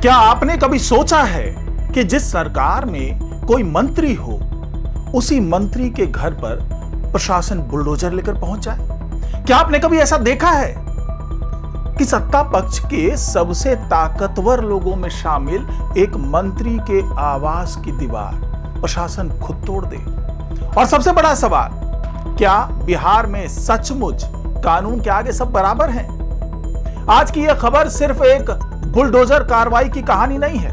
क्या आपने कभी सोचा है कि जिस सरकार में कोई मंत्री हो, उसी मंत्री के घर पर प्रशासन बुलडोजर लेकर पहुंच जाए? क्या आपने कभी ऐसा देखा है कि सत्ता पक्ष के सबसे ताकतवर लोगों में शामिल एक मंत्री के आवास की दीवार प्रशासन खुद तोड़ दे? और सबसे बड़ा सवाल, क्या बिहार में सचमुच कानून के आगे सब बराबर हैं? आज की यह खबर सिर्फ एक बुलडोजर कार्रवाई की कहानी नहीं है,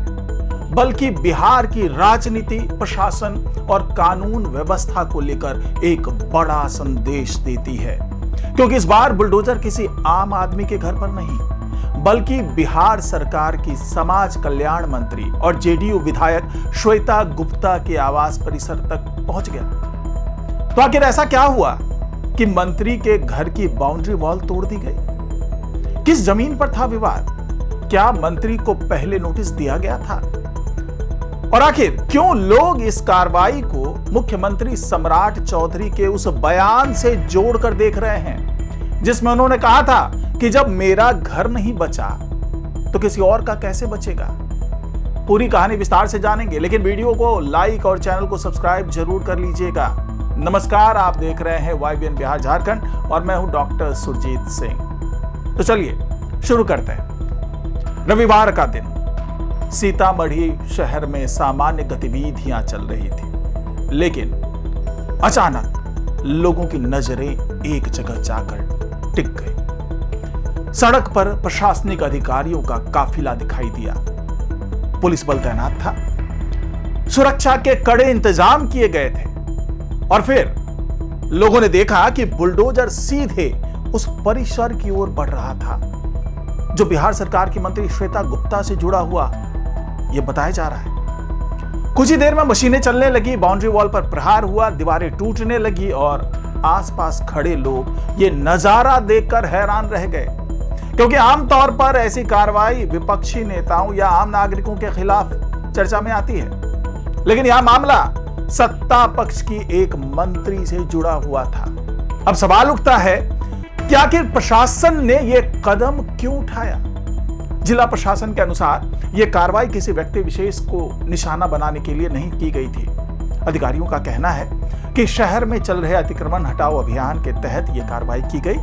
बल्कि बिहार की राजनीति, प्रशासन और कानून व्यवस्था को लेकर एक बड़ा संदेश देती है। क्योंकि इस बार बुलडोजर किसी आम आदमी के घर पर नहीं, बल्कि बिहार सरकार की समाज कल्याण मंत्री और जेडीयू विधायक श्वेता गुप्ता के आवास परिसर तक पहुंच गया। तो आखिर ऐसा क्या हुआ कि मंत्री के घर की बाउंड्री वॉल तोड़ दी गई? किस जमीन पर था विवाद? क्या मंत्री को पहले नोटिस दिया गया था? और आखिर क्यों लोग इस कार्रवाई को मुख्यमंत्री सम्राट चौधरी के उस बयान से जोड़कर देख रहे हैं, जिसमें उन्होंने कहा था कि जब मेरा घर नहीं बचा तो किसी और का कैसे बचेगा? पूरी कहानी विस्तार से जानेंगे, लेकिन वीडियो को लाइक और चैनल को सब्सक्राइब जरूर कर लीजिएगा। नमस्कार, आप देख रहे हैं YBN बिहार झारखंड और मैं हूं डॉक्टर सुरजीत सिंह। तो चलिए शुरू करते हैं। रविवार का दिन सीतामढ़ी शहर में सामान्य गतिविधियां चल रही थी, लेकिन अचानक लोगों की नजरें एक जगह जाकर टिक गई। सड़क पर प्रशासनिक अधिकारियों का काफिला दिखाई दिया। पुलिस बल तैनात था, सुरक्षा के कड़े इंतजाम किए गए थे और फिर लोगों ने देखा कि बुलडोजर सीधे उस परिसर की ओर बढ़ रहा था जो बिहार सरकार की मंत्री श्वेता गुप्ता से जुड़ा हुआ यह बताया जा रहा है। कुछ ही देर में मशीनें चलने लगी, बाउंड्री वॉल पर प्रहार हुआ, दीवारें टूटने लगी और आसपास खड़े लोग ये नजारा देखकर हैरान रह गए। क्योंकि आमतौर पर ऐसी कार्रवाई विपक्षी नेताओं या आम नागरिकों के खिलाफ चर्चा में आती है, लेकिन यह मामला सत्ता पक्ष की एक मंत्री से जुड़ा हुआ था। अब सवाल उठता है कि आखिर प्रशासन ने यह कदम क्यों उठाया? जिला प्रशासन के अनुसार यह कार्रवाई किसी व्यक्ति विशेष को निशाना बनाने के लिए नहीं की गई थी। अधिकारियों का कहना है कि शहर में चल रहे अतिक्रमण हटाओ अभियान के तहत यह कार्रवाई की गई।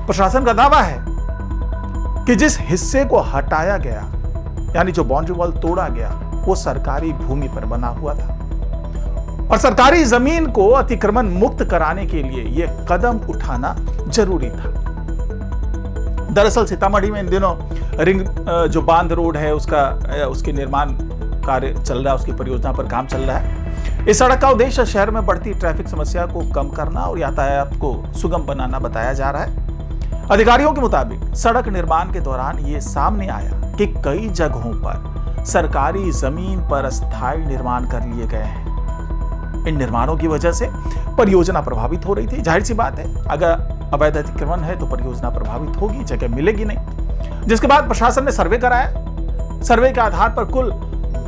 प्रशासन का दावा है कि जिस हिस्से को हटाया गया, यानी जो बाउंड्री वॉल तोड़ा गया, वो सरकारी भूमि पर बना हुआ था और सरकारी जमीन को अतिक्रमण मुक्त कराने के लिए यह कदम उठाना जरूरी था। दरअसल सीतामढ़ी में इन दिनों रिंग जो बांध रोड है उसके निर्माण कार्य चल रहा है, उसकी परियोजना पर काम चल रहा है। इस सड़क का उद्देश्य शहर में बढ़ती ट्रैफिक समस्या को कम करना और यातायात को सुगम बनाना बताया जा रहा है। अधिकारियों के मुताबिक सड़क निर्माण के दौरान यह सामने आया कि कई जगहों पर सरकारी जमीन पर अस्थायी निर्माण कर लिए गए हैं। इन निर्माणों की वजह से परियोजना प्रभावित हो रही थी। जाहिर सी बात है, अगर अवैध अतिक्रमण है तो परियोजना प्रभावित होगी, जगह मिलेगी नहीं। जिसके बाद प्रशासन ने सर्वे कराया। सर्वे के आधार पर कुल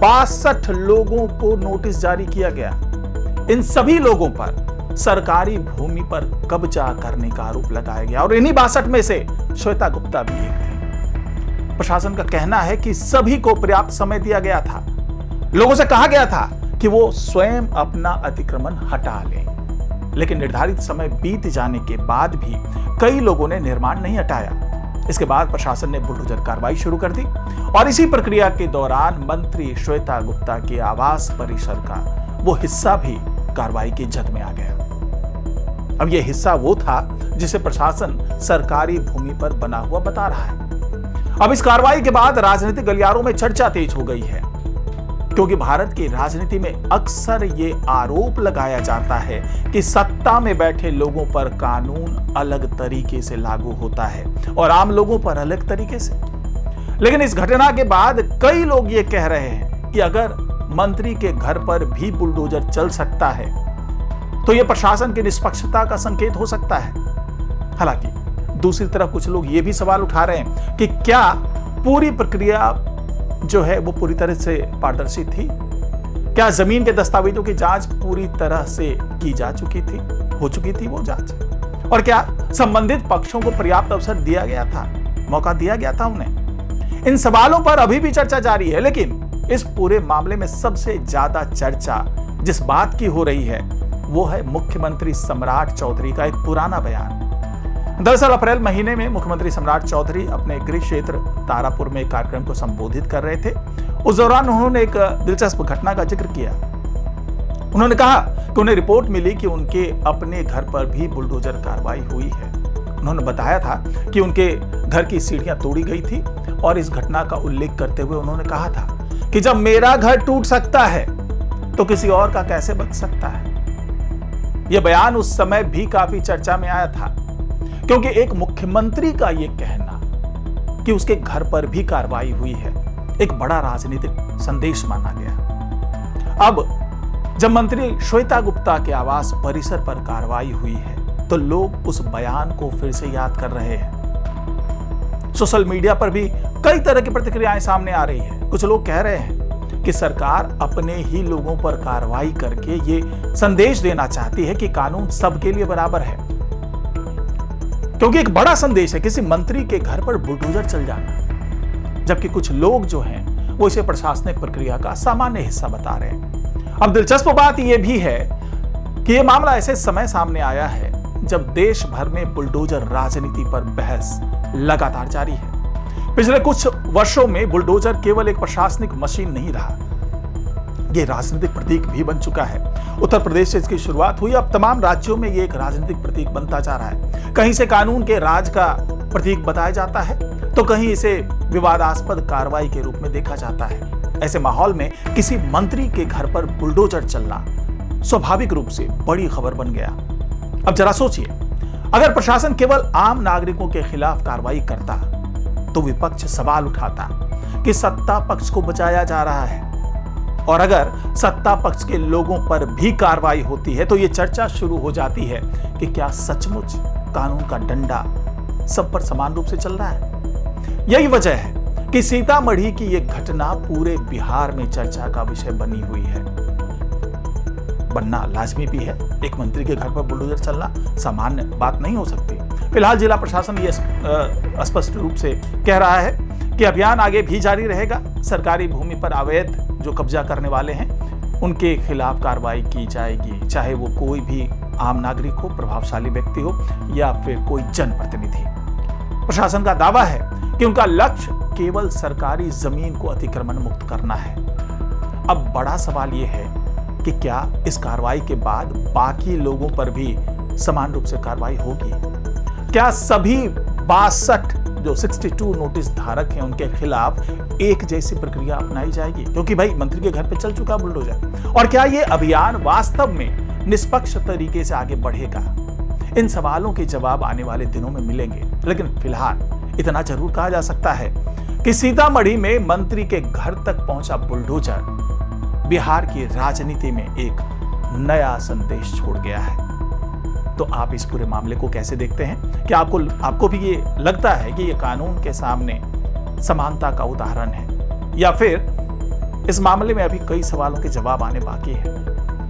62 लोगों को नोटिस जारी किया गया। इन सभी लोगों पर सरकारी भूमि पर कब्जा करने का आरोप लगाया गया और इन्हीं 62 में से श्वेता गुप्ता भी एक थी। प्रशासन का कहना है कि सभी को पर्याप्त समय दिया गया था। लोगों से कहा गया था कि वो स्वयं अपना अतिक्रमण हटा लें, लेकिन निर्धारित समय बीत जाने के बाद भी कई लोगों ने निर्माण नहीं हटाया। इसके बाद प्रशासन ने बुलडोजर कार्रवाई शुरू कर दी और इसी प्रक्रिया के दौरान मंत्री श्वेता गुप्ता के आवास परिसर का वो हिस्सा भी कार्रवाई की जद में आ गया। अब यह हिस्सा वो था जिसे प्रशासन सरकारी भूमि पर बना हुआ बता रहा है। अब इस कार्रवाई के बाद राजनीतिक गलियारों में चर्चा तेज हो गई है, क्योंकि भारत की राजनीति में अक्सर ये आरोप लगाया जाता है कि सत्ता में बैठे लोगों पर कानून अलग तरीके से लागू होता है और आम लोगों पर अलग तरीके से। लेकिन इस घटना के बाद कई लोग ये कह रहे हैं कि अगर मंत्री के घर पर भी बुलडोजर चल सकता है तो यह प्रशासन की निष्पक्षता का संकेत हो सकता है। हालांकि दूसरी तरफ कुछ लोग ये भी सवाल उठा रहे हैं कि क्या पूरी प्रक्रिया जो है वो पूरी तरह से पारदर्शी थी? क्या जमीन के दस्तावेजों की जांच पूरी तरह से की जा चुकी थी, हो चुकी थी वो जांच? और क्या संबंधित पक्षों को पर्याप्त अवसर दिया गया था, मौका दिया गया था उन्हें? इन सवालों पर अभी भी चर्चा जारी है, लेकिन इस पूरे मामले में सबसे ज्यादा चर्चा जिस बात की हो रही है वो है मुख्यमंत्री सम्राट चौधरी का एक पुराना बयान। दरअसल अप्रैल महीने में मुख्यमंत्री सम्राट चौधरी अपने गृह क्षेत्र तारापुर में एक कार्यक्रम को संबोधित कर रहे थे। उस दौरान उन्होंने एक दिलचस्प घटना का जिक्र किया। उन्होंने कहा कि उन्हें रिपोर्ट मिली कि उनके अपने घर पर भी बुलडोजर कार्रवाई हुई है। उन्होंने बताया था कि उनके घर की सीढ़ियां तोड़ी गई थी और इस घटना का उल्लेख करते हुए उन्होंने कहा था कि जब मेरा घर टूट सकता है तो किसी और का कैसे बच सकता है। यह बयान उस समय भी काफी चर्चा में आया था, क्योंकि एक मुख्यमंत्री का यह कहना कि उसके घर पर भी कार्रवाई हुई है एक बड़ा राजनीतिक संदेश माना गया। अब जब मंत्री श्वेता गुप्ता के आवास परिसर पर कार्रवाई हुई है तो लोग उस बयान को फिर से याद कर रहे हैं। सोशल मीडिया पर भी कई तरह की प्रतिक्रियाएं सामने आ रही है। कुछ लोग कह रहे हैं कि सरकार अपने ही लोगों पर कार्रवाई करके ये संदेश देना चाहती है कि कानून सबके लिए बराबर है, क्योंकि एक बड़ा संदेश है किसी मंत्री के घर पर बुलडोजर चल जाना, जबकि कुछ लोग जो हैं वो इसे प्रशासनिक प्रक्रिया का सामान्य हिस्सा बता रहे हैं। अब दिलचस्प बात यह भी है कि यह मामला ऐसे समय सामने आया है जब देश भर में बुलडोजर राजनीति पर बहस लगातार जारी है। पिछले कुछ वर्षों में बुलडोजर केवल एक प्रशासनिक मशीन नहीं रहा, यह राजनीतिक प्रतीक भी बन चुका है। उत्तर प्रदेश से इसकी शुरुआत हुई, अब तमाम राज्यों में यह एक राजनीतिक प्रतीक बनता जा रहा है। कहीं से कानून के राज का प्रतीक बताया जाता है तो कहीं इसे विवादास्पद कार्रवाई के रूप में देखा जाता है। ऐसे माहौल में किसी मंत्री के घर पर बुलडोजर चलना स्वाभाविक रूप से बड़ी खबर बन गया। अब जरा सोचिए, अगर प्रशासन केवल आम नागरिकों के खिलाफ कार्रवाई करता तो विपक्ष सवाल उठाता कि सत्ता पक्ष को बचाया जा रहा है, और अगर सत्ता पक्ष के लोगों पर भी कार्रवाई होती है तो यह चर्चा शुरू हो जाती है कि क्या सचमुच कानून का डंडा सब पर समान रूप से चल रहा है। यही वजह है कि सीतामढ़ी की यह घटना पूरे बिहार में चर्चा का विषय बनी हुई है। बनना लाजमी भी है, एक मंत्री के घर पर बुलडोजर चलना सामान्य बात नहीं हो सकती। फिलहाल जिला प्रशासन ये स्पष्ट रूप से कह रहा है कि अभियान आगे भी जारी रहेगा। सरकारी भूमि पर अवैध जो कब्जा करने वाले हैं उनके खिलाफ कार्रवाई की जाएगी, चाहे वो कोई भी आम नागरिक हो, प्रभावशाली व्यक्ति हो या फिर कोई जनप्रतिनिधि। प्रशासन का दावा है कि उनका लक्ष्य केवल सरकारी जमीन को अतिक्रमण मुक्त करना है। अब बड़ा सवाल यह है कि क्या इस कार्रवाई के बाद बाकी लोगों पर भी समान रूप से कार्रवाई होगी? क्या सभी 62 जो 62 नोटिस धारक हैं उनके खिलाफ एक जैसी प्रक्रिया अपनाई जाएगी? क्योंकि भाई मंत्री के घर पे चल चुका बुलडोजर। और क्या ये अभियान वास्तव में निष्पक्ष तरीके से आगे बढ़ेगा? इन सवालों के जवाब आने वाले दिनों में मिलेंगे, लेकिन फिलहाल इतना जरूर कहा जा सकता है कि सीतामढ़ी में मंत्री के घर तक पहुंचा बुलडोजर बिहार की राजनीति में एक नया संदेश छोड़ गया है। तो आप इस पूरे मामले को कैसे देखते हैं? क्या आपको भी ये लगता है कि ये कानून के सामने समानता का उदाहरण है, या फिर इस मामले में अभी कई सवालों के जवाब आने बाकी है?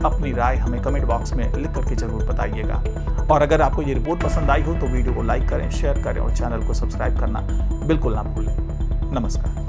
अपनी राय हमें कमेंट बॉक्स में लिख करके जरूर बताइएगा। और अगर आपको ये रिपोर्ट पसंद आई हो तो वीडियो को लाइक करें, शेयर करें और चैनल को सब्सक्राइब करना बिल्कुल ना भूलें। नमस्कार।